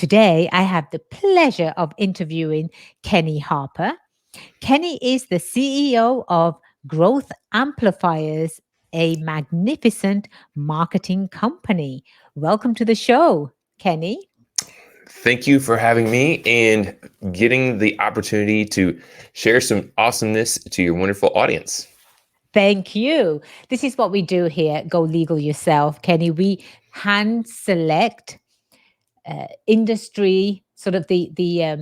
Today, I have the pleasure of interviewing Kenny Harper. Kenny is the CEO of Growth Amplifiers, a magnificent marketing company. Welcome to the show, Kenny. Thank you for having me and getting the opportunity to share some awesomeness to your wonderful audience. Thank you. This is what we do here at Go Legal Yourself, Kenny. We hand select industry, sort of uh,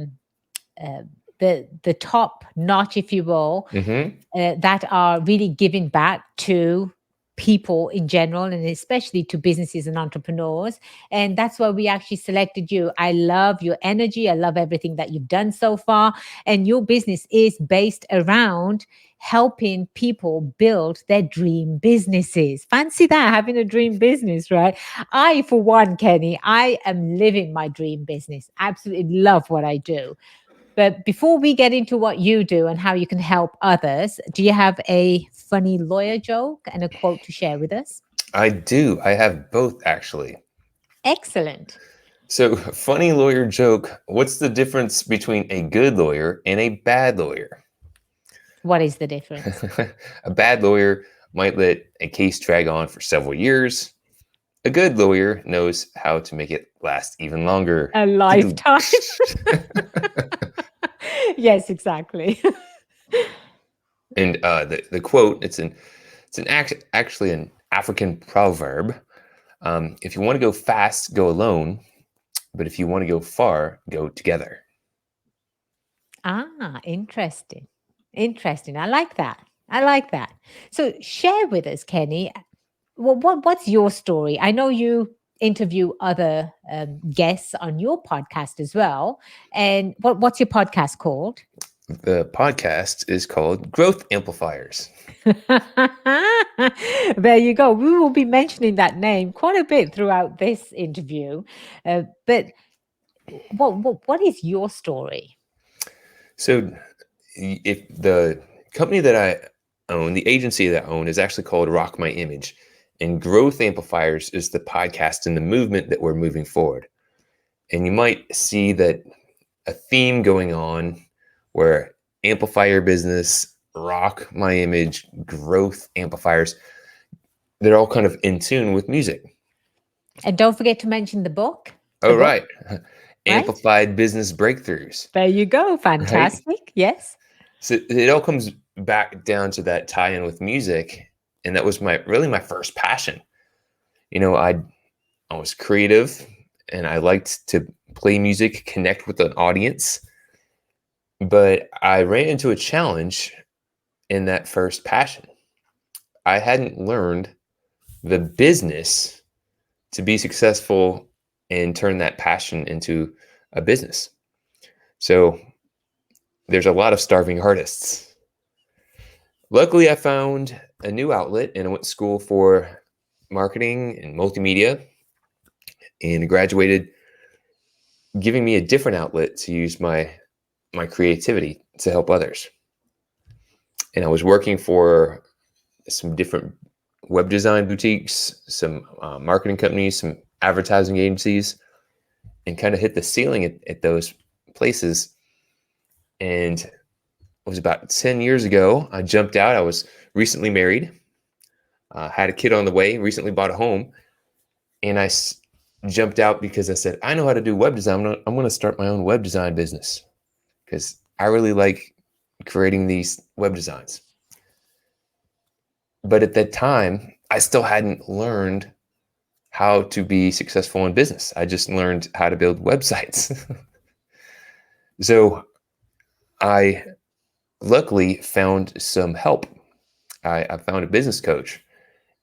the top notch, if you will, Mm-hmm. that are really giving back to people in general and especially to businesses and entrepreneurs. And that's why we actually selected you. I love your energy. I love everything that you've done so far. And your business is based around helping people build their dream businesses. Fancy that, having a dream business, right? I, for one, Kenny, I am living my dream business. Absolutely love what I do. But before we get into what you do and how you can help others, do you have a funny lawyer joke and a quote to share with us? I do. I have both, actually. Excellent. So, funny lawyer joke. What's the difference between a good lawyer and a bad lawyer? What is the difference? A bad lawyer might let a case drag on for several years. A good lawyer knows how to make it last even longer. A lifetime. Yes, exactly. And the quote, actually an African proverb. If you want to go fast, go alone. But if you want to go far, go together. Interesting. Interesting. I like that. I like that. So share with us, Kenny. What's your story? I know you interview other guests on your podcast as well. And what's your podcast called? The podcast is called Growth Amplifiers. There you go. We will be mentioning that name quite a bit throughout this interview. But what is your story? So, if the company that I own, the agency that I own, is actually called Rock My Image, and Growth Amplifiers is the podcast and the movement that we're moving forward. And you might see that a theme going on where amplifier business, rock my image, growth amplifiers, they're all kind of in tune with music. And don't forget to mention the book. Oh, Book, right. right? Amplified business breakthroughs, There you go. right? Fantastic. Yes. So it all comes back down to that tie-in with music. And that was my first passion. I was creative and I liked to play music, connect with an audience. But I ran into a challenge in that first passion. I hadn't learned the business to be successful and turn that passion into a business. So there's a lot of starving artists. Luckily, I found a new outlet and I went to school for marketing and multimedia and graduated, giving me a different outlet to use my creativity to help others. And I was working for some different web design boutiques, some marketing companies, some advertising agencies, and kind of hit the ceiling at those places. And it was about 10 years ago. I jumped out. I was recently married, had a kid on the way, recently bought a home. And I jumped out because I said, I know how to do web design. I'm going to start my own web design business because I really like creating these web designs. But at that time, I still hadn't learned how to be successful in business. I just learned how to build websites. So I luckily found some help. I found a business coach,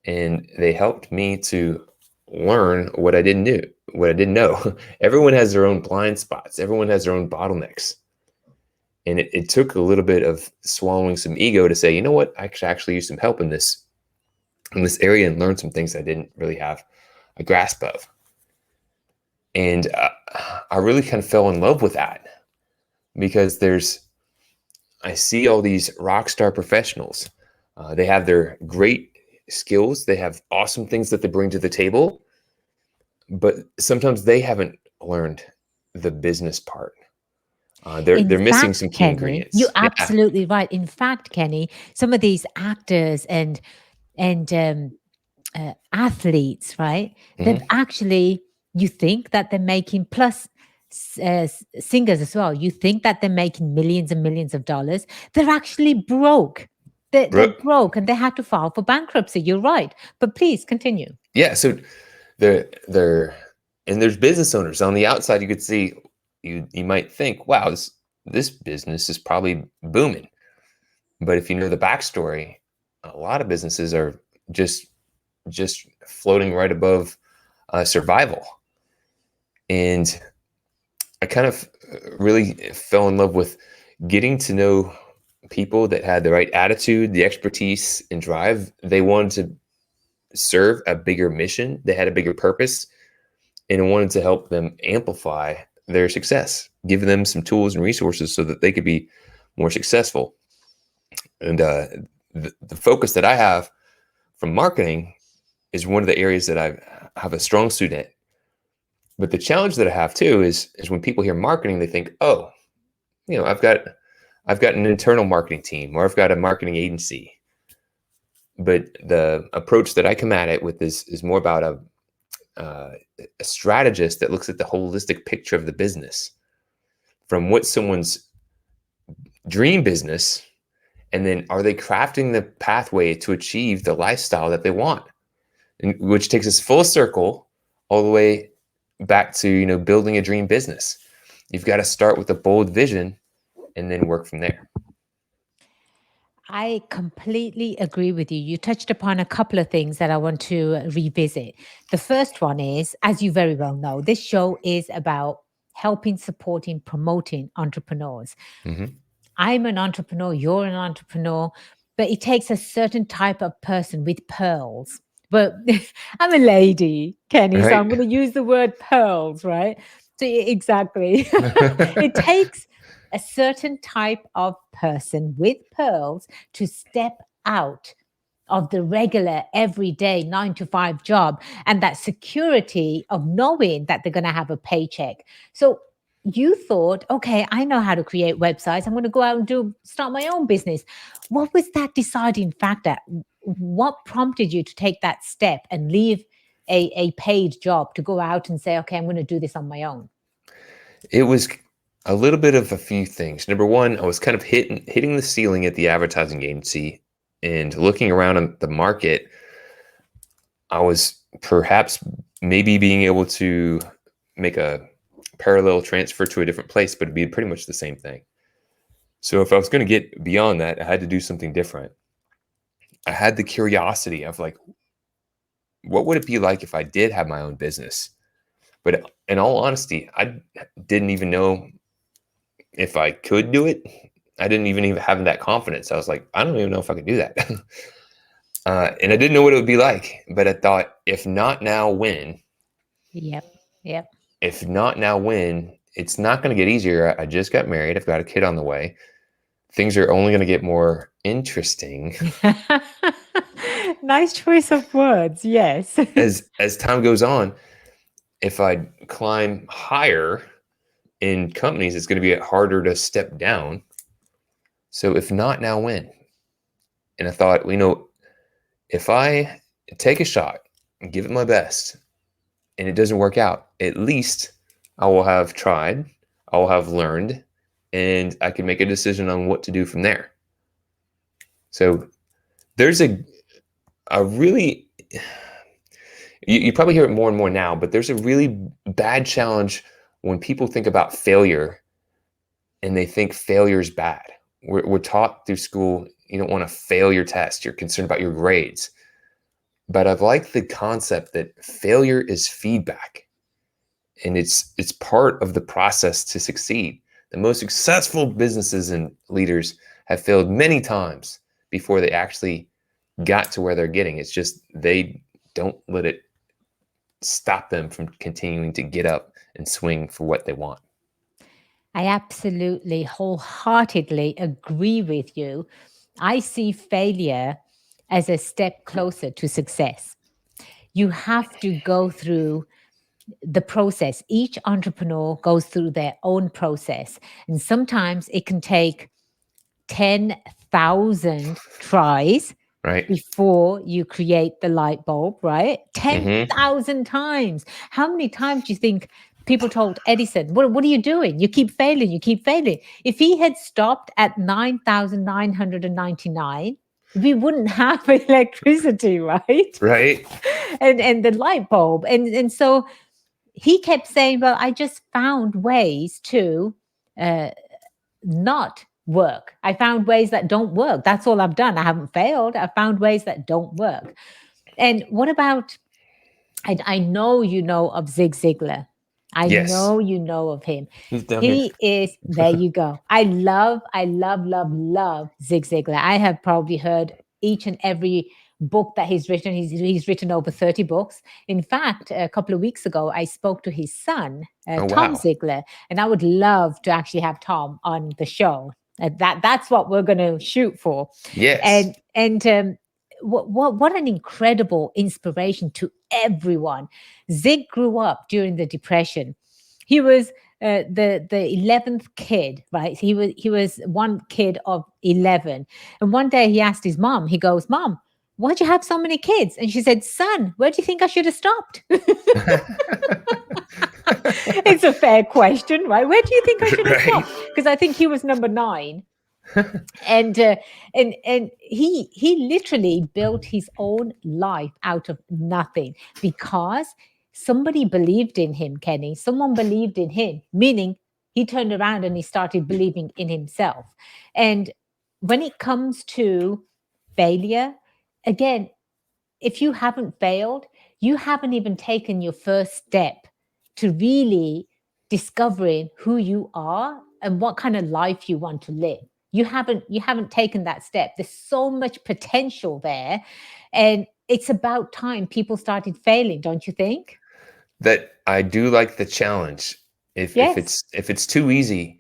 and they helped me to learn what I didn't know. Everyone has their own blind spots. Everyone has their own bottlenecks. And it took a little bit of swallowing some ego to say, you know what, I could actually use some help in this area and learn some things I didn't really have a grasp of. And I really kind of fell in love with that because I see all these rock star professionals. They have their great skills. They have awesome things that they bring to the table, but sometimes they haven't learned the business part. They're In they're missing fact, some key Kenny, you're ingredients. Yeah. absolutely right. In fact, Kenny, some of these actors and athletes, right? They've Hmm. actually, you think that they're making plus singers as well. You think that they're making millions and millions of dollars. They're actually broke. They're Bro- broke and they had to file for bankruptcy. You're right. But please continue. yeah. So they're and there's business owners on the outside. You could see, you might think, wow, this business is probably booming. But if you know the backstory, a lot of businesses are just just floating right above survival. And I kind of really fell in love with getting to know people that had the right attitude, the expertise, and drive. They wanted to serve a bigger mission. They had a bigger purpose, and I wanted to help them amplify their success, give them some tools and resources so that they could be more successful. And the focus that I have from marketing is one of the areas that I have a strong suit in. But the challenge that I have too is when people hear marketing, they think, oh, I've got an internal marketing team, or I've got a marketing agency. But the approach that I come at it with is more about a strategist that looks at the holistic picture of the business, from what someone's dream business, and then are they crafting the pathway to achieve the lifestyle that they want, and, which takes us full circle all the way back to building a dream business. You've got to start with a bold vision and then work from there. I completely agree with you. You touched upon a couple of things that I want to revisit. The first one is, as you very well know, this show is about helping, supporting, promoting entrepreneurs. Hmm. I'm an entrepreneur, you're an entrepreneur, but it takes a certain type of person with pearls. But I'm a lady, Kenny, so Right. I'm going to use the word pearls, right? So exactly. It takes a certain type of person with pearls to step out of the regular everyday 9 to 5 job and that security of knowing that they're going to have a paycheck. So you thought, okay, I know how to create websites. I'm going to go out and start my own business. What was that deciding factor? What prompted you to take that step and leave a paid job to go out and say, okay, I'm going to do this on my own? It was a little bit of a few things. Number one, I was kind of hitting the ceiling at the advertising agency, and looking around on the market, I was perhaps maybe being able to make a parallel transfer to a different place, but it'd be pretty much the same thing. So if I was going to get beyond that, I had to do something different. I had the curiosity of like, what would it be like if I did have my own business? But in all honesty, I didn't even know if I could do it. I didn't even have that confidence. I was like, I don't even know if I could do that. And I didn't know what it would be like. But I thought, if not now, when? Yep. Yep. If not now, when? It's not going to get easier. I just got married. I've got a kid on the way. Things are only going to get more interesting Nice choice of words. Yes. as time goes on. If I climb higher in companies, it's going to be harder to step down. So if not now, when? And I thought, if I take a shot and give it my best and it doesn't work out, at least I will have tried, I will have learned, and I can make a decision on what to do from there. So there's a really, you probably hear it more and more now, but there's a really bad challenge when people think about failure and they think failure is bad. We're taught through school, you don't want to fail your test, you're concerned about your grades. But I've liked the concept that failure is feedback, and it's part of the process to succeed. The most successful businesses and leaders have failed many times before they actually got to where they're getting. It's just they don't let it stop them from continuing to get up and swing for what they want. I absolutely wholeheartedly agree with you. I see failure as a step closer to success. You have to go through the process. Each entrepreneur goes through their own process. And sometimes it can take 10,000 tries Right. before you create the light bulb, right? Mm-hmm. 10,000 times. How many times do you think people told Edison, what are you doing? You keep failing, you keep failing. If he had stopped at 9,999, we wouldn't have electricity, right? Right. And the light bulb. And so he kept saying, well, I just found ways to uh, not work. I found ways that don't work. That's all I've done. I haven't failed. I found ways that don't work. And what about, I know you know of Zig Ziglar. I Yes. know you know of him. He's down here. He is, there you go. I love Zig Ziglar. I have probably heard each and every book that he's written. He's written over 30 books. In fact, a couple of weeks ago, I spoke to his son, Oh, Tom wow. Ziglar, and I would love to actually have Tom on the show. That's what we're going to shoot for. Yes. And what an incredible inspiration to everyone. Zig grew up during the Depression. He was the 11th kid, right? He was one kid of 11. And one day he asked his mom, he goes, Mom, why'd you have so many kids? And she said, Son, where do you think I should have stopped? It's a fair question, right? Where do you think I should have Right. stopped? Because I think he was number 9. And he literally built his own life out of nothing because somebody believed in him, Kenny. Someone believed in him, meaning he turned around and he started believing in himself. And when it comes to failure, again, if you haven't failed, you haven't even taken your first step to really discovering who you are and what kind of life you want to live. You haven't taken that step. There's so much potential there, and it's about time people started failing, don't you think? That I do like the challenge. If Yes. it's too easy,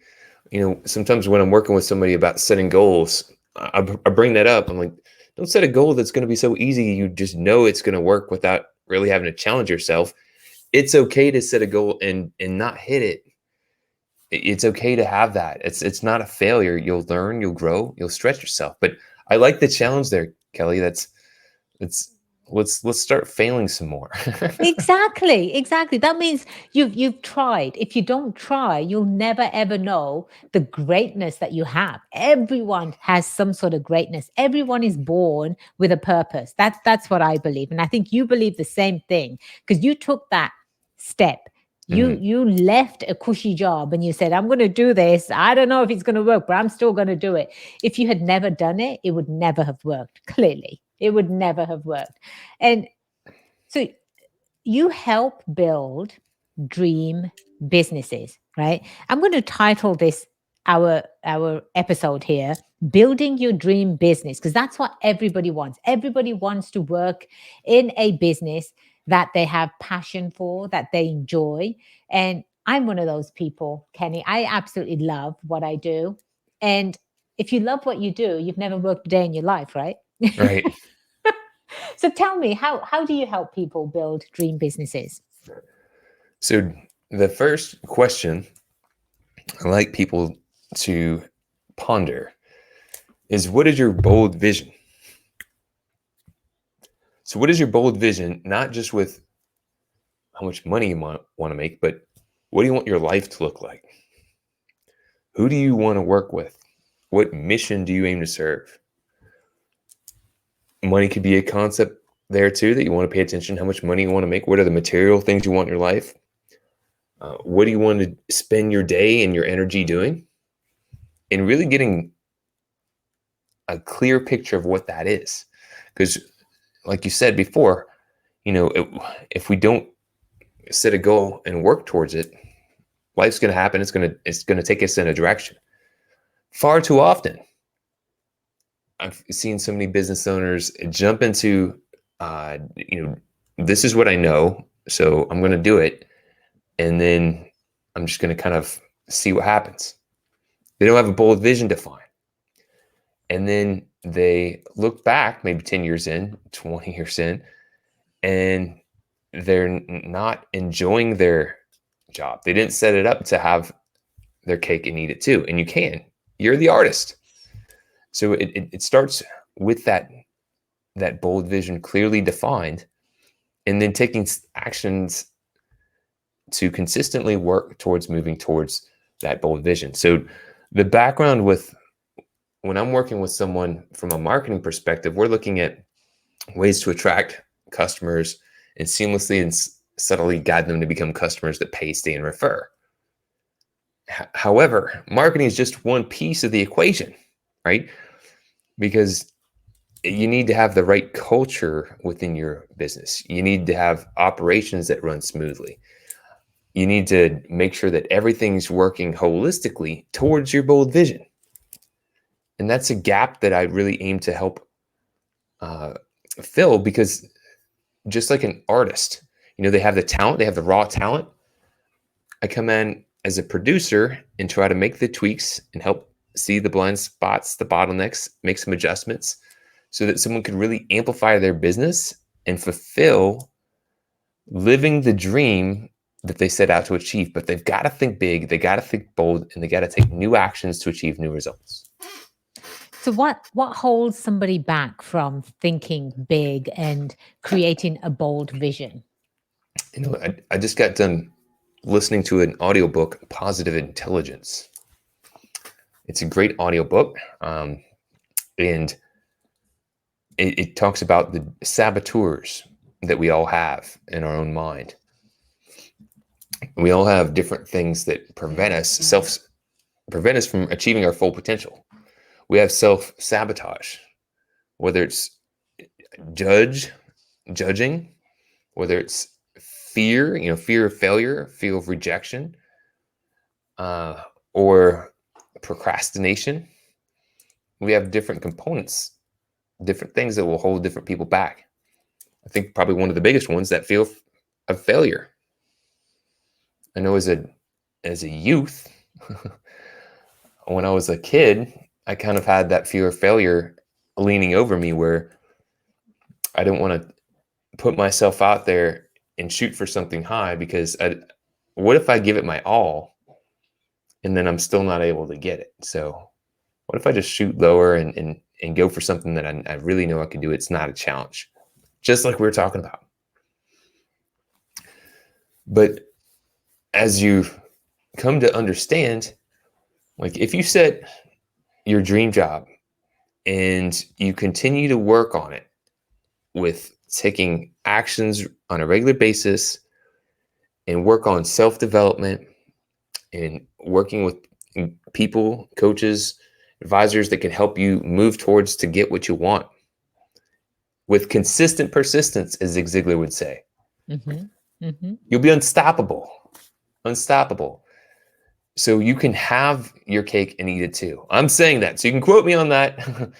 sometimes when I'm working with somebody about setting goals, I bring that up. I'm like, don't set a goal that's going to be so easy you just know it's going to work without really having to challenge yourself. It's okay to set a goal and not hit it. It's okay to have that. It's not a failure. You'll learn, you'll grow, you'll stretch yourself. But I like the challenge there, Kelly. It's let's start failing some more. Exactly. That means you've tried. If you don't try, you'll never ever know the greatness that you have. Everyone has some sort of greatness. Everyone is born with a purpose. That's what I believe. And I think you believe the same thing because you took that step. You Mhm. you left a cushy job and you said, I'm gonna do this. I don't know if it's gonna work, but I'm still gonna do it. If you had never done it, it would never have worked. Clearly. It would never have worked. And so you help build dream businesses, right? I'm going to title this our episode here, building your dream business, because that's what everybody wants. Everybody wants to work in a business that they have passion for, that they enjoy. And I'm one of those people, Kenny. I absolutely love what I do. And if you love what you do, you've never worked a day in your life, right? Right. So tell me, how do you help people build dream businesses? So the first question I like people to ponder is, what is your bold vision? So what is your bold vision, not just with how much money you want to make, but what do you want your life to look like? Who do you want to work with? What mission do you aim to serve? Money could be a concept there too that you want to pay attention. How much money you want to make? What are the material things you want in your life? What do you want to spend your day and your energy doing? And really getting a clear picture of what that is. Because, like you said before, if we don't set a goal and work towards it, life's going to happen. It's going to take us in a direction. Far too often, I've seen so many business owners jump into, uh, you know, this is what I know, so I'm going to do it, and then I'm just going to kind of see what happens. They don't have a bold vision defined, and then they look back, maybe 10 years in, 20 years in, and they're not enjoying their job. They didn't set it up to have their cake and eat it too. And you can. You're the artist. So it starts with that bold vision clearly defined, and then taking actions to consistently work towards moving towards that bold vision. So the background with when I'm working with someone from a marketing perspective, we're looking at ways to attract customers and seamlessly and subtly guide them to become customers that pay, stay, and refer. However, marketing is just one piece of the equation, right? Because you need to have the right culture within your business. You need to have operations that run smoothly. You need to make sure that everything's working holistically towards your bold vision. And that's a gap that I really aim to help fill, because just like an artist, they have the talent, they have the raw talent. I come in as a producer and try to make the tweaks and help see the blind spots, the bottlenecks, make some adjustments so that someone could really amplify their business and fulfill living the dream that they set out to achieve. But they've got to think big, they got to think bold, and they got to take new actions to achieve new results. So what holds somebody back from thinking big and creating a bold vision? I just got done listening to an audiobook, Positive Intelligence. It's a great audiobook, and it talks about the saboteurs that we all have in our own mind. We all have different things that prevent us from achieving our full potential. We have self-sabotage, whether it's judging, whether it's fear, fear of failure, fear of rejection, or procrastination. We have different components, different things that will hold different people back. I think probably one of the biggest ones, that fear of failure. I know as a youth, when I was a kid, I kind of had that fear of failure leaning over me, where I didn't want to put myself out there and shoot for something high, because what if I give it my all and then I'm still not able to get it? So what if I just shoot lower and go for something that I really know I can do? It's not a challenge, just like we were talking about. But as you come to understand, like if you set your dream job and you continue to work on it with taking actions on a regular basis and work on self-development and working with people, coaches, advisors that can help you move towards to get what you want with consistent persistence, as Zig Ziglar would say, you'll be unstoppable. So you can have your cake and eat it too. I'm saying that, so you can quote me on that.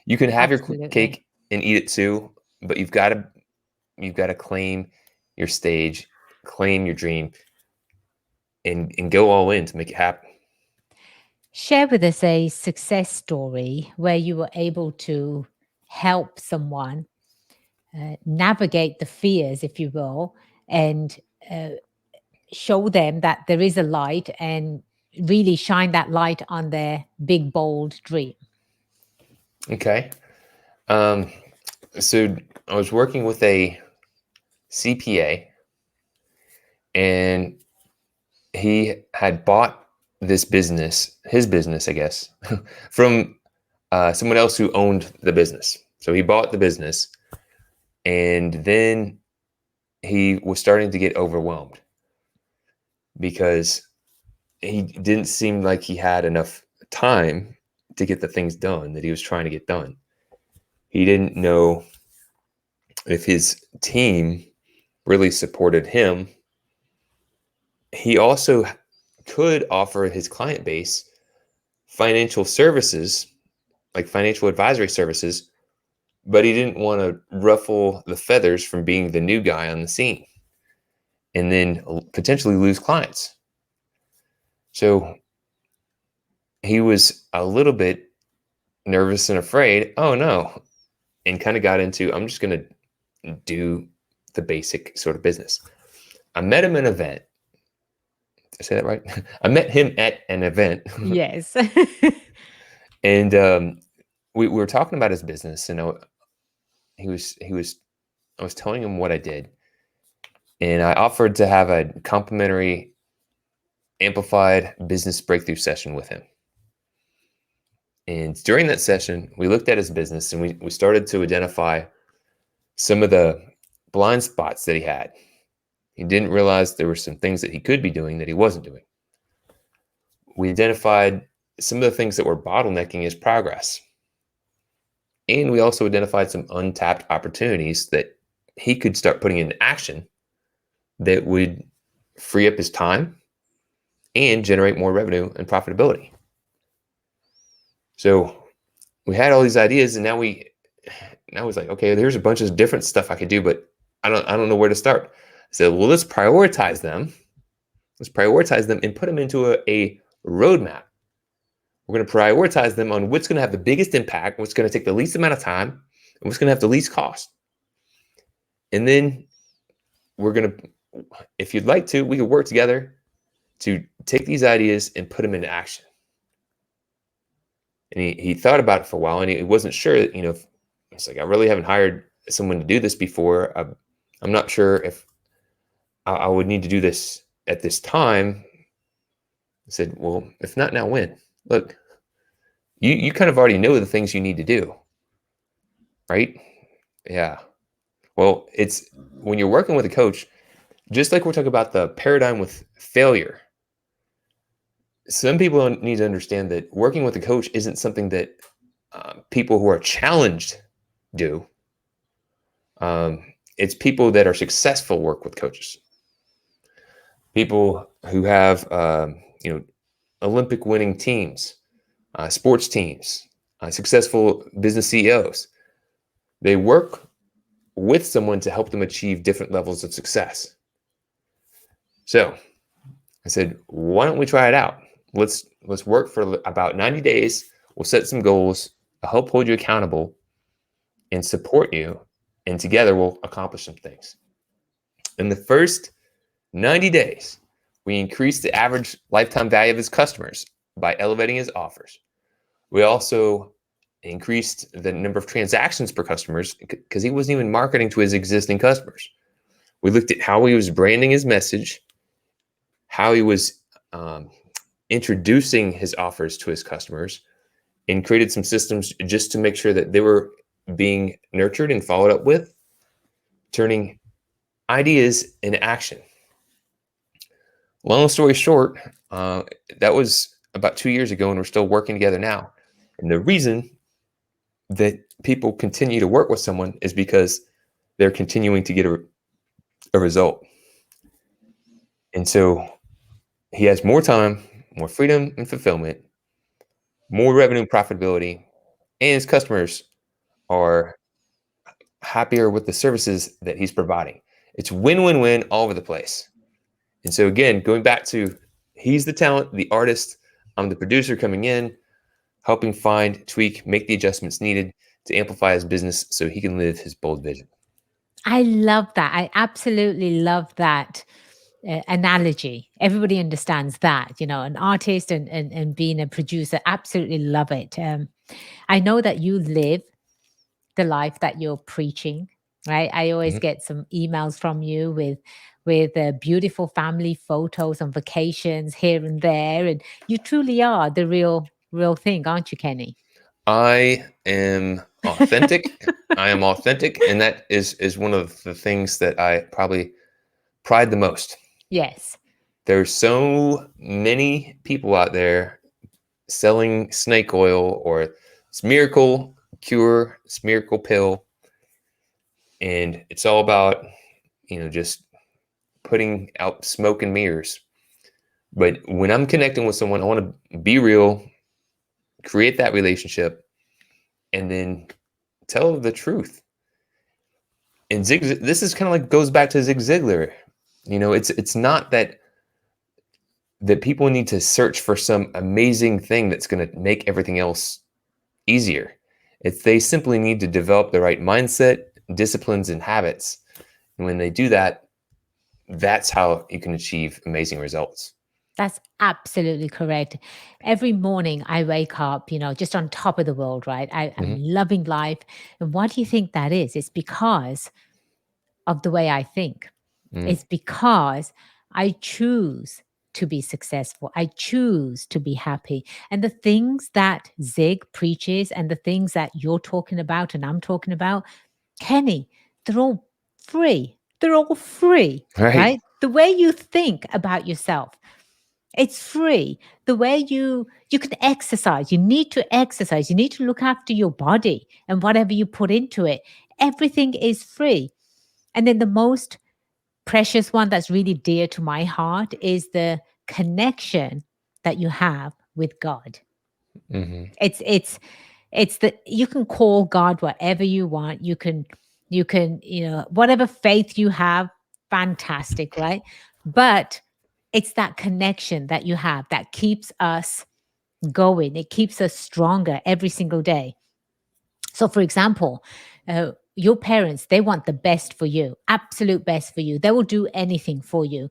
You can have your cake and eat it too, but you've got to claim your stage, claim your dream, and go all in to make it happen. Share with us a success story where you were able to help someone navigate the fears, if you will, and show them that there is a light, and really shine that light on their big, bold dream. Okay. So I was working with a CPA, and he had bought his business, I guess, from someone else who owned the business. So he bought the business, and then he was starting to get overwhelmed because he didn't seem like he had enough time to get the things done that he was trying to get done. He didn't know if his team really supported him. He also could offer his client base financial services, like financial advisory services, but he didn't want to ruffle the feathers from being the new guy on the scene and then potentially lose clients. So he was a little bit nervous and afraid, oh no, and kind of got into, I'm just going to do the basic sort of business. I met him at an event. Did I say that right? I met him at an event. Yes. And we were talking about his business, and he was I was telling him what I did, and I offered to have a complimentary amplified business breakthrough session with him. And during that session, we looked at his business, and we started to identify some of the blind spots that he had. He didn't realize there were some things that he could be doing that he wasn't doing. We identified some of the things that were bottlenecking his progress. And we also identified some untapped opportunities that he could start putting into action that would free up his time and generate more revenue and profitability. So we had all these ideas, and now it's like, okay, there's a bunch of different stuff I could do, but I don't know where to start. I said, well, let's prioritize them. Let's prioritize them and put them into a roadmap. We're going to prioritize them on what's going to have the biggest impact, what's going to take the least amount of time, and what's going to have the least cost. And then we're going to, if you'd like to, we could work together to take these ideas and put them into action. And he thought about it for a while, and he wasn't sure, it's like, I really haven't hired someone to do this before. I'm not sure if I would need to do this at this time. I said, well, if not now, when? Look, you kind of already know the things you need to do, right? Yeah. Well, it's when you're working with a coach, just like we're talking about the paradigm with failure, some people need to understand that working with a coach isn't something that people who are challenged do. It's people that are successful work with coaches. People who have, Olympic winning teams, sports teams, successful business CEOs. They work with someone to help them achieve different levels of success. So I said, why don't we try it out? Let's work for about 90 days. We'll set some goals. I'll help hold you accountable and support you. And together we'll accomplish some things. In the first 90 days, we increased the average lifetime value of his customers by elevating his offers. We also increased the number of transactions per customers because he wasn't even marketing to his existing customers. We looked at how he was branding his message, how he was introducing his offers to his customers, and created some systems just to make sure that they were being nurtured and followed up with, turning ideas into action. Long story short, that was about 2 years ago, and we're still working together now. And the reason that people continue to work with someone is because they're continuing to get a result. And so he has more time, more freedom and fulfillment, more revenue and profitability, and his customers are happier with the services that he's providing. It's win-win-win all over the place. And so again, going back to, he's the talent, the artist, I'm the producer coming in, helping find, tweak, make the adjustments needed to amplify his business so he can live his bold vision. I love that. I absolutely love that analogy. Everybody understands that, an artist and being a producer. Absolutely love it. I know that you live the life that you're preaching, right? I always Mhm. get some emails from you with beautiful family photos on vacations here and there, and you truly are the real thing, aren't you, Kenny? I am authentic. I am authentic, and that is one of the things that I probably pride the most. Yes. There's so many people out there selling snake oil or it's miracle cure, it's miracle pill, and it's all about just putting out smoke and mirrors. But when I'm connecting with someone, I want to be real, create that relationship, and then tell the truth. And this is kind of like goes back to Zig Ziglar. It's not that people need to search for some amazing thing that's going to make everything else easier. They simply need to develop the right mindset, disciplines, and habits. And when they do that, that's how you can achieve amazing results. That's absolutely correct. Every morning I wake up, just on top of the world, right? I'm Hmm. loving life. And what do you think that is? It's because of the way I think. Mm. It's because I choose to be successful. I choose to be happy. And the things that Zig preaches and the things that you're talking about and I'm talking about, Kenny, they're all free. They're all free, Right. right? The way you think about yourself, it's free. The way you can exercise, you need to exercise, you need to look after your body and whatever you put into it. Everything is free. And then the most precious one that's really dear to my heart is the connection that you have with God. Hmm. It's the you can call God whatever you want. You can, whatever faith you have, fantastic, right? But it's that connection that you have that keeps us going. It keeps us stronger every single day. So, for example, your parents, they want the best for you, absolute best for you. They will do anything for you.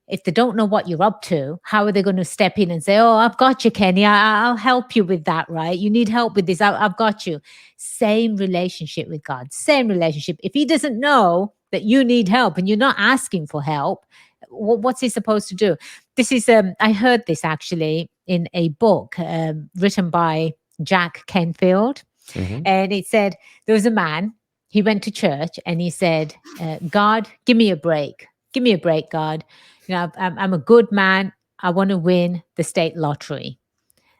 If they don't know what you're up to, how are they going to step in and say, "Oh, I've got you, Kenny. I'll help you with that, right? You need help with this. I've got you." Same relationship with God, same relationship. If He doesn't know that you need help and you're not asking for help, what's He supposed to do? This is, I heard this actually in a book written by Jack Canfield. Hmm. And it said there was a man, he went to church and he said, God, give me a break. Give me a break, God. I'm a good man. I want to win the state lottery.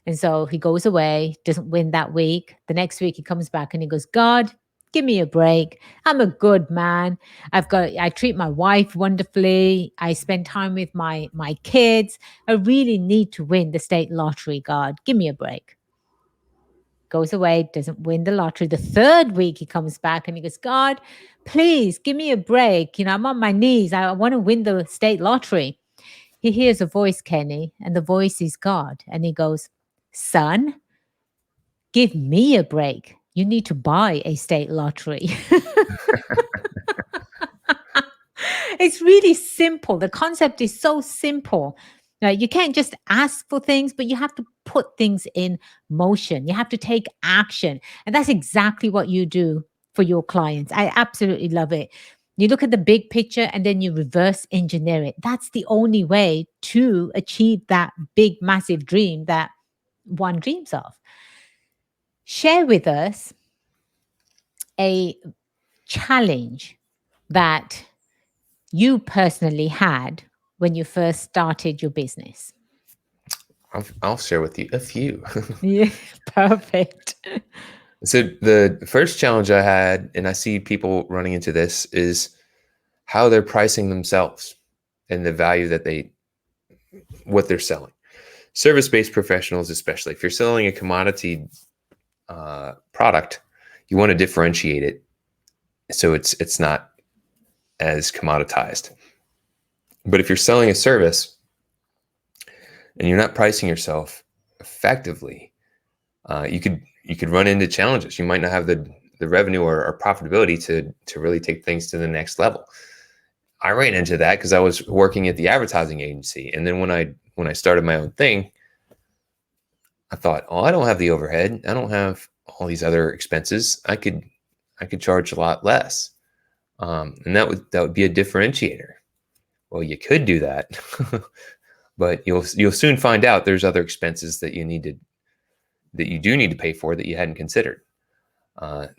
And so he goes away, doesn't win that week. The next week he comes back and he goes, God, give me a break. I'm a good man. I treat my wife wonderfully. I spend time with my kids. I really need to win the state lottery, God. Give me a break. Goes away, doesn't win the lottery. The third week he comes back and he goes, God, please give me a break. I'm on my knees. I want to win the state lottery. He hears a voice, Kenny, and the voice is God. And he goes, Son, give me a break. You need to buy a state lottery. It's really simple. The concept is so simple. You can't just ask for things, but you have to put things in motion. You have to take action. And that's exactly what you do for your clients. I absolutely love it. You look at the big picture and then you reverse engineer it. That's the only way to achieve that big, massive dream that one dreams of. Share with us a challenge that you personally had when you first started your business. I'll share with you a few. Yeah, perfect. So the first challenge I had, and I see people running into this, is how they're pricing themselves and the value that what they're selling. Service-based professionals, especially if you're selling a commodity product, you want to differentiate it so it's not as commoditized. But if you're selling a service and you're not pricing yourself effectively, you could run into challenges. You might not have the revenue or profitability to really take things to the next level. I ran into that because I was working at the advertising agency, and then when I started my own thing, I thought, oh, I don't have the overhead. I don't have all these other expenses. I could charge a lot less, and that would be a differentiator. Well, you could do that, but you'll soon find out there's other expenses that you do need to pay for that you hadn't considered.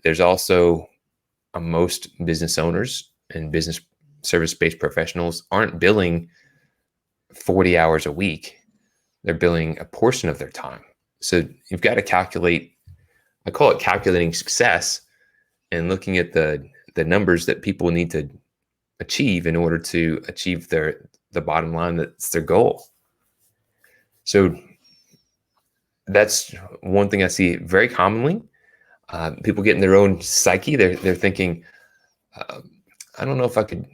There's also most business owners and business service-based professionals aren't billing 40 hours a week. They're billing a portion of their time. So you've got to calculate, I call it calculating success, and looking at the numbers that people need to achieve in order to achieve the bottom line that's their goal. So that's one thing I see very commonly. People get in their own psyche. They're thinking, uh, I don't know if I could.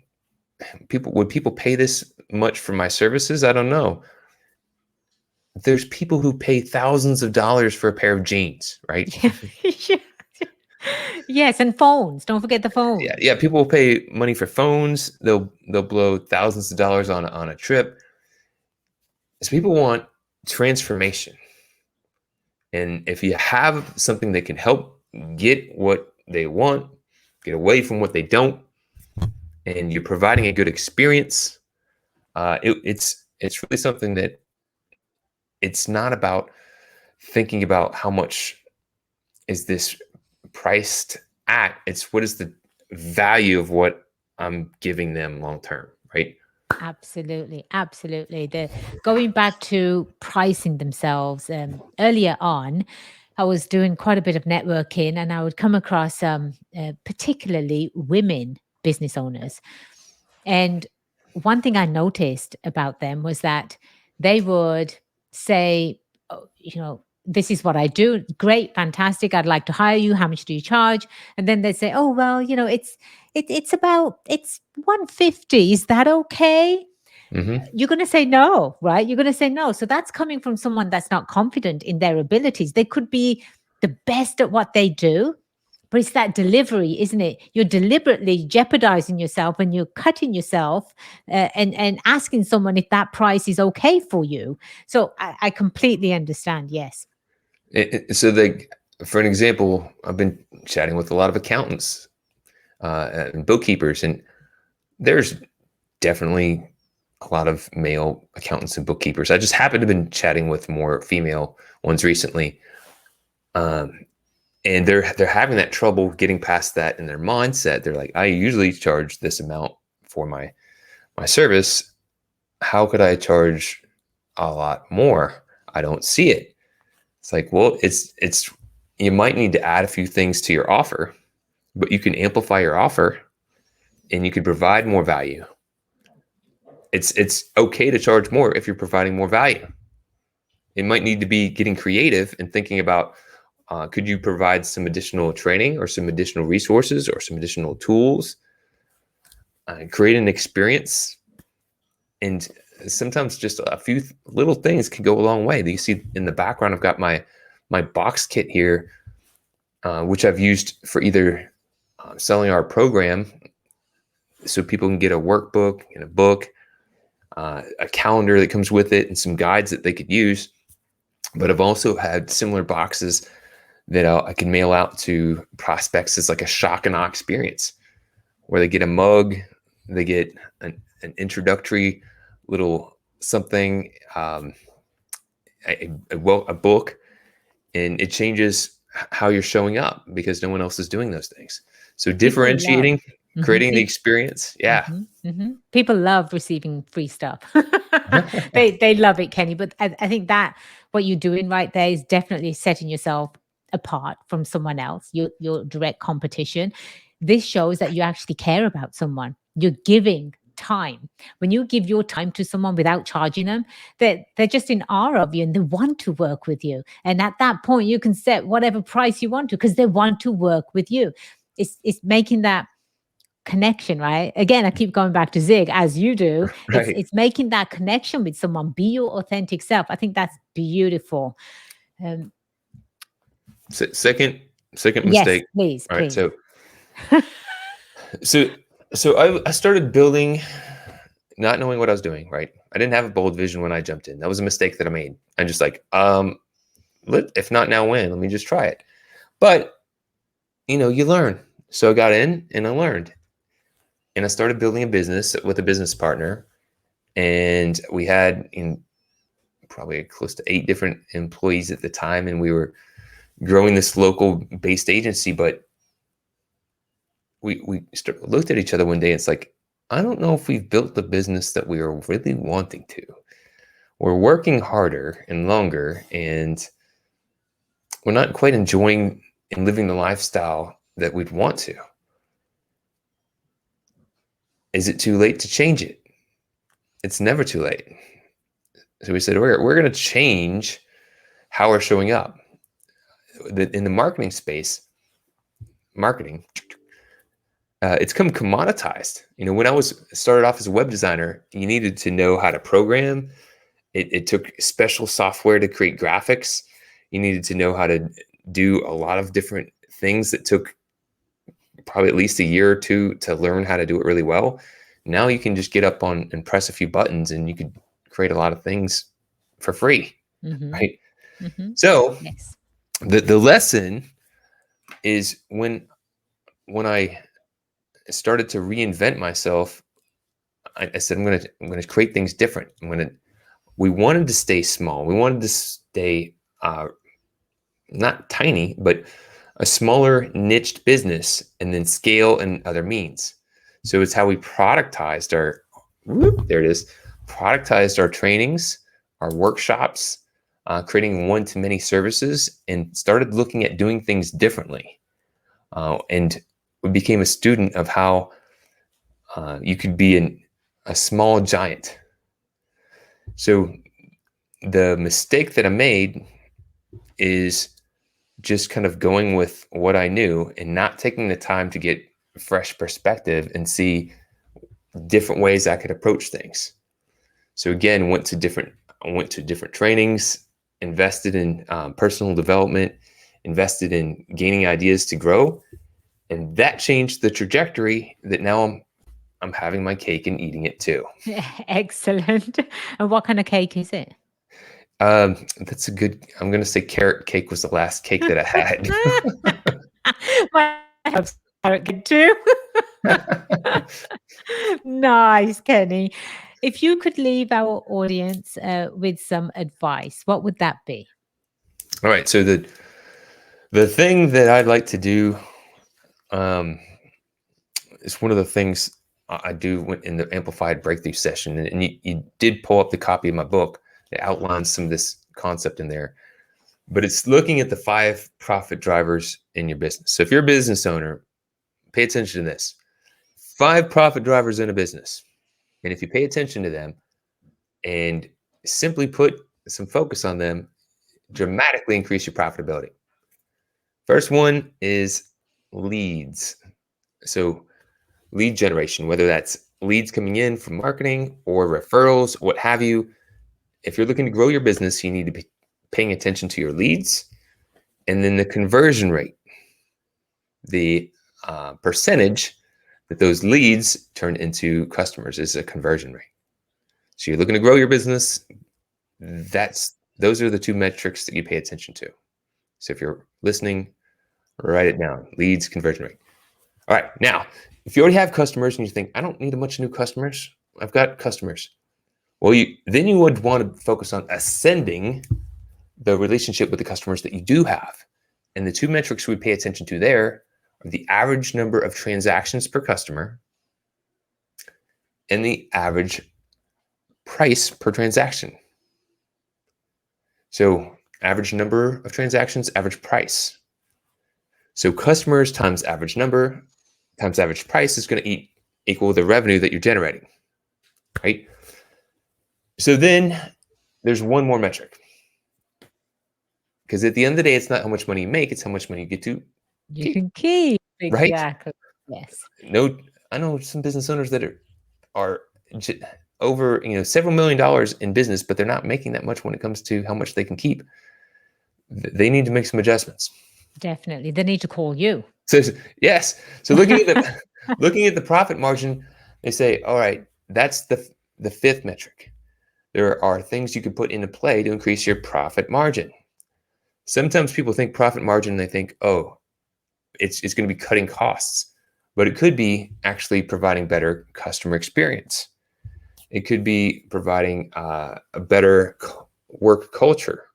Would people pay this much for my services? I don't know. There's people who pay thousands of dollars for a pair of jeans, right? Yeah. Yes, and phones. Don't forget the Yeah, phone. yeah. People will pay money for phones. They'll blow thousands of dollars on a trip. So people want transformation. And if you have something that can help get what they want, get away from what they don't, and you're providing a good experience, it's really something that it's not about thinking about how much is this priced at. It's what is the value of what I'm giving them long term, right? Absolutely, absolutely. The going back to pricing themselves. Earlier on, I was doing quite a bit of networking, and I would come across particularly women business owners. And one thing I noticed about them was that they would say, "Oh, this is what I do. Great, fantastic. I'd like to hire you. How much do you charge?" And then they say, "Oh, well, it's 150. Is that okay?" Hmm. You're going to say no, right? You're going to say no. So that's coming from someone that's not confident in their abilities. They could be the best at what they do, but it's that delivery, isn't it? You're deliberately jeopardizing yourself and you're cutting yourself, and asking someone if that price is okay for you. So I completely understand. Yes. So, for an example, I've been chatting with a lot of accountants and bookkeepers, and there's definitely a lot of male accountants and bookkeepers. I just happen to have been chatting with more female ones recently, um, and they're having that trouble getting past that in their mindset. They're like, I usually charge this amount for my service. How could I charge a lot more? I don't see it. It's like, well, it's you might need to add a few things to your offer, but you can amplify your offer and you could provide more value. It's okay to charge more if you're providing more value. It might need to be getting creative and thinking about could you provide some additional training or some additional resources or some additional tools, create an experience, and sometimes just a few little things can go a long way. You see in the background, I've got my box kit here, which I've used for either selling our program, so people can get a workbook and a book, a calendar that comes with it, and some guides that they could use. But I've also had similar boxes that I can mail out to prospects as like a shock and awe experience, where they get a mug, they get an introductory little something, a book, and it changes how you're showing up because no one else is doing those things. So People love. differentiating, Mhm. creating the experience. Yeah. Mhm, mhm. People love receiving free stuff. They love it, Kenny. But I think that what you're doing right there is definitely setting yourself apart from someone else, your direct competition. This shows that you actually care about someone. You're giving time. When you give your time to someone without charging them, they're just in awe of you and they want to work with you. And at that point, you can set whatever price you want to because they want to work with you. It's making that connection, right? Again, I keep going back to Zig as you do. It's Right. it's making that connection with someone. Be your authentic self. I think that's beautiful. Um, Second yes, mistake. please, All right. please. So I started building, not knowing what I was doing. Right. I didn't have a bold vision when I jumped in. That was a mistake that I made. I'm just like, if not now, when? Let me just try it. But you learn. So I got in and I learned, and I started building a business with a business partner, and we had probably close to 8 different employees at the time, and we were growing this local based agency. But we looked at each other one day. It's like, I don't know if we've built the business that we are really wanting to. We're working harder and longer, and we're not quite enjoying and living the lifestyle that we'd want to. Is it too late to change it? It's never too late. So we said, we're going to change how we're showing up. In the marketing space, marketing, it's come commoditized. When I was started off as a web designer, you needed to know how to program. It took special software to create graphics. You needed to know how to do a lot of different things that took probably at least a year or two to learn how to do it really well. Now you can just get up on and press a few buttons and you could create a lot of things for free, Mm-hmm. right? Mm-hmm. So Yes. the lesson is when I started to reinvent myself, I said, I'm gonna create things different. We wanted to stay small. We wanted to stay not tiny, but a smaller niched business and then scale in other means. So it's how we productized our, there it is, productized our trainings, our workshops, creating one-to-many services, and started looking at doing things differently. And we became a student of how you could be a small giant. So the mistake that I made is just kind of going with what I knew and not taking the time to get fresh perspective and see different ways I could approach things. So again, I went to different trainings, invested in personal development, invested in gaining ideas to grow, and that changed the trajectory that now I'm having my cake and eating it too. Excellent. And what kind of cake is it? That's a good. I'm gonna say carrot cake was the last cake that I had. My husband carrot cake too. Nice, Kenny. If you could leave our audience with some advice, what would that be? All right. So the thing that I'd like to do um, is one of the things I do in the amplified breakthrough session, and you did pull up the copy of my book that outlines some of this concept in there. But it's looking at the 5 profit drivers in your business. So if you're a business owner, pay attention to this: 5 profit drivers in a business, and if you pay attention to them and simply put some focus on them, dramatically increase your profitability. First one is leads. So lead generation, whether that's leads coming in from marketing or referrals, what have you. If you're looking to grow your business, you need to be paying attention to your leads and then the conversion rate, the percentage that those leads turn into customers is a conversion rate. So you're looking to grow your business. Those are the 2 metrics that you pay attention to. So if you're listening, write it down: leads, conversion rate. All right. Now, if you already have customers and you think, I don't need a bunch of new customers, I've got customers. Well, then you would want to focus on ascending the relationship with the customers that you do have. And the 2 metrics we pay attention to there are the average number of transactions per customer and the average price per transaction. So average number of transactions, average price. So customers times average number times average price is going to equal the revenue that you're generating, right? So then there's one more metric, because at the end of the day, it's not how much money you make, it's how much money you get to You keep, can keep. right? Exactly. Yes. No, I know some business owners that are over several $1,000,000 in business, but they're not making that much when it comes to how much they can keep. They need to make some adjustments. Definitely. They need to call you. So yes, so looking at the profit margin, they say, all right, that's the 5th metric. There are things you can put into play to increase your profit margin. Sometimes people think profit margin, and they think, oh, it's going to be cutting costs, but it could be actually providing better customer experience. It could be providing a better work culture.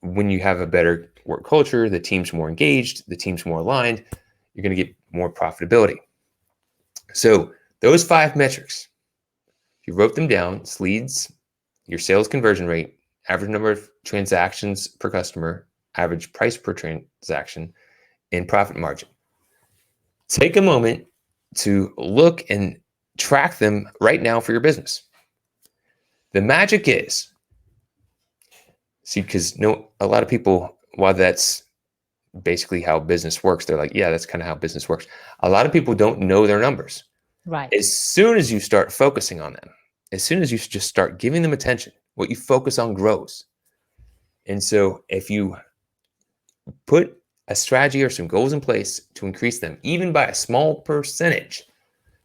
When you have a better work culture, the team's more engaged, the team's more aligned, you're going to get more profitability. So those 5 metrics, if you wrote them down, it's leads, your sales conversion rate, average number of transactions per customer, average price per transaction, and profit margin. Take a moment to look and track them right now for your business. The magic is, see, because a lot of people, while that's basically how business works, they're like, yeah, that's kind of how business works. A lot of people don't know their numbers. Right. As soon as you start focusing on them, as soon as you just start giving them attention, what you focus on grows. And so if you put a strategy or some goals in place to increase them, even by a small percentage.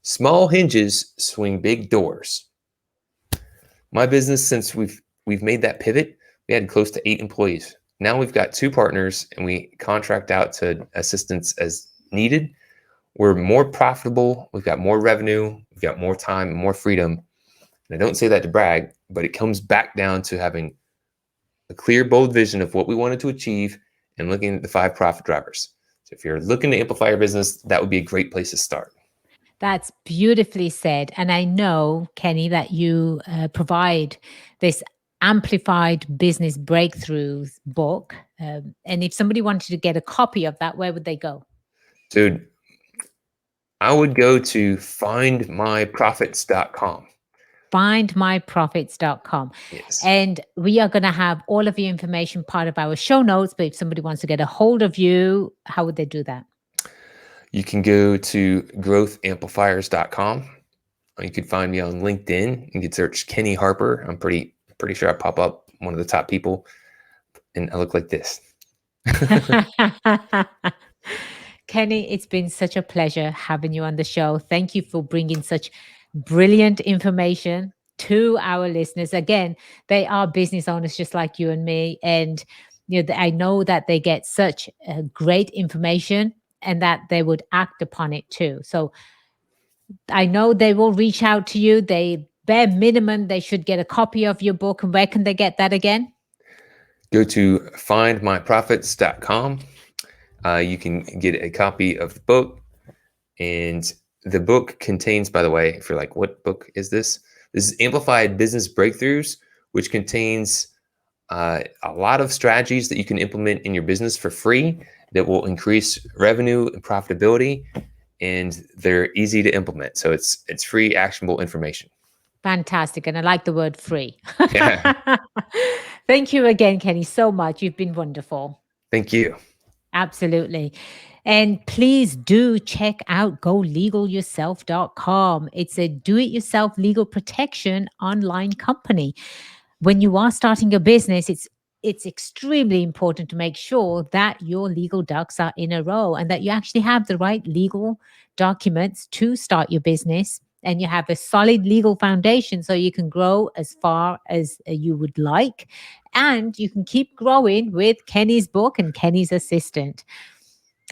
Small hinges swing big doors. My business, since we've made that pivot, we had close to 8 employees. Now we've got 2 partners and we contract out to assistants as needed. We're more profitable. We've got more revenue. We've got more time and more freedom. And I don't say that to brag, but it comes back down to having a clear, bold vision of what we wanted to achieve and looking at the 5 profit drivers. So if you're looking to amplify your business, that would be a great place to start. That's beautifully said. And I know, Kenny, that you provide this amplified business breakthroughs book. And if somebody wanted to get a copy of that, where would they go? Dude, I would go to findmyprofits.com. Findmyprofits.com. Yes. And we are going to have all of your information part of our show notes. But if somebody wants to get a hold of you, how would they do that? You can go to growthamplifiers.com. You could find me on LinkedIn. You could search Kenny Harper. I'm pretty sure I pop up one of the top people, and I look like this. Kenny, it's been such a pleasure having you on the show. Thank you for bringing such brilliant information to our listeners. Again, they are business owners just like you and me. And I know that they get such great information and that they would act upon it too. So I know they will reach out to you. They bare minimum, they should get a copy of your book. And where can they get that again? Go to findmyprofits.com. You can get a copy of the book. And the book contains, by the way, if you're like, what book is this? This is Amplified Business Breakthroughs, which contains a lot of strategies that you can implement in your business for free that will increase revenue and profitability. And they're easy to implement. So it's free, actionable information. Fantastic. And I like the word free. Yeah. Thank you again, Kenny, so much. You've been wonderful. Thank you. Absolutely. And please do check out golegalyourself.com. It's a do it yourself legal protection online company. When you are starting a business, it's extremely important to make sure that your legal ducks are in a row and that you actually have the right legal documents to start your business and you have a solid legal foundation so you can grow as far as you would like. And you can keep growing with Kenny's book and Kenny's assistant.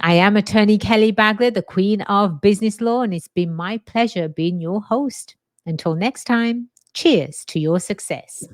I am attorney Kelly Bagla, the queen of business law, and it's been my pleasure being your host. Until next time, cheers to your success.